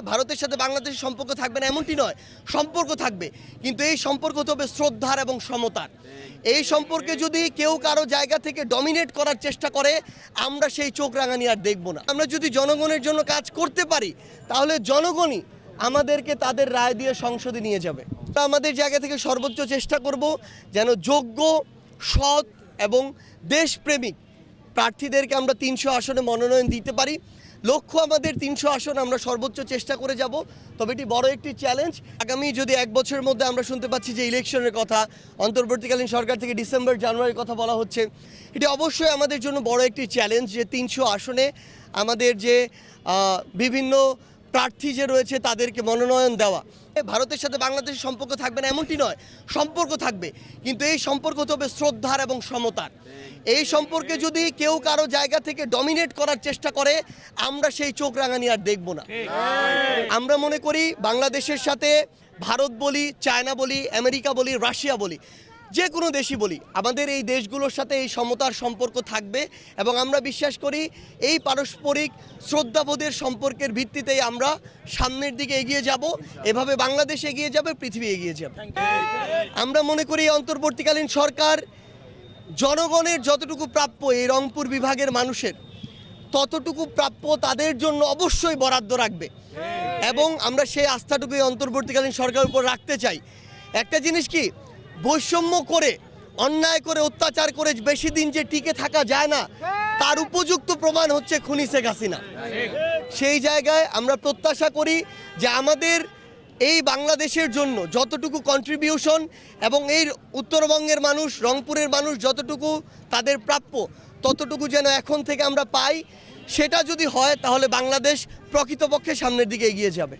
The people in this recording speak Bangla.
ভারতের সাথে বাংলাদেশের সম্পর্ক থাকবে না এমনটি নয়, সম্পর্ক থাকবে, কিন্তু এই সম্পর্ক তো হবে শ্রদ্ধার এবং সমতার। এই সম্পর্কে যদি কেউ কারো জায়গা থেকে ডমিনেট করার চেষ্টা করে, আমরা সেই চোখ রাঙানি আর দেখব না। আমরা যদি জনগণের জন্য কাজ করতে পারি, তাহলে জনগণই আমাদেরকে তাদের রায় দিয়ে সংসদে নিয়ে যাবে। আমাদের জায়গা থেকে সর্বোচ্চ চেষ্টা করব যেন যোগ্য, সৎ এবং দেশপ্রেমিক প্রার্থীদেরকে আমরা 300 আসনে মনোনয়ন দিতে পারি। লক্ষ্য আমাদের 300 আসন আমরা সর্বোচ্চ চেষ্টা করে যাব, তবে এটি বড় একটি চ্যালেঞ্জ। আগামী যদি 1 বছরের মধ্যে আমরা শুনতে পাচ্ছি যে ইলেকশনের কথা, অন্তর্বর্তীকালীন সরকার থেকে ডিসেম্বর জানুয়ারির কথা বলা হচ্ছে, এটি অবশ্যই আমাদের জন্য বড় একটি চ্যালেঞ্জ যে 300 আসনে আমাদের যে বিভিন্ন প্রার্থী যে রয়েছে তাদেরকে মনোনয়ন দেওয়া। ভারতের সাথে বাংলাদেশের সম্পর্ক থাকবে না এমনটি নয়, সম্পর্ক থাকবে, কিন্তু এই সম্পর্ক তো হবে শ্রদ্ধার এবং সমতার। এই সম্পর্কে যদি কেউ কারো জায়গা থেকে ডমিনেট করার চেষ্টা করে, আমরা সেই চোখ রাঙানি আর দেখব না। আমরা মনে করি বাংলাদেশের সাথে ভারত বলি, চায়না বলি, আমেরিকা বলি, রাশিয়া বলি, যে কোনো দেশই বলি, আমাদের এই দেশগুলোর সাথে এই সমতার সম্পর্ক থাকবে এবং আমরা বিশ্বাস করি এই পারস্পরিক শ্রদ্ধাবোধের সম্পর্কের ভিত্তিতেই আমরা সামনের দিকে এগিয়ে যাব। এভাবে বাংলাদেশ এগিয়ে যাবে, পৃথিবী এগিয়ে যাবে। আমরা মনে করি অন্তর্বর্তীকালীন সরকার জনগণের যতটুকু প্রাপ্য, এই রংপুর বিভাগের মানুষের ততটুকু প্রাপ্য তাদের জন্য অবশ্যই বরাদ্দ রাখবে এবং আমরা সেই আস্থাটুকুই অন্তর্বর্তীকালীন সরকারের উপর রাখতে চাই। একটা জিনিস কি, বৈষম্য করে, অন্যায় করে, অত্যাচার করে বেশি দিন যে টিকে থাকা যায় না, তার উপযুক্ত প্রমাণ হচ্ছে খুনি শেখ হাসিনা। সেই জায়গায় আমরা প্রত্যাশা করি যে আমাদের এই বাংলাদেশের জন্য যতটুকু কন্ট্রিবিউশন এবং এই উত্তরবঙ্গের মানুষ, রংপুরের মানুষ যতটুকু তাদের প্রাপ্য, ততটুকু যেন এখন থেকে আমরা পাই। সেটা যদি হয়, তাহলে বাংলাদেশ প্রকৃতপক্ষে সামনের দিকে এগিয়ে যাবে।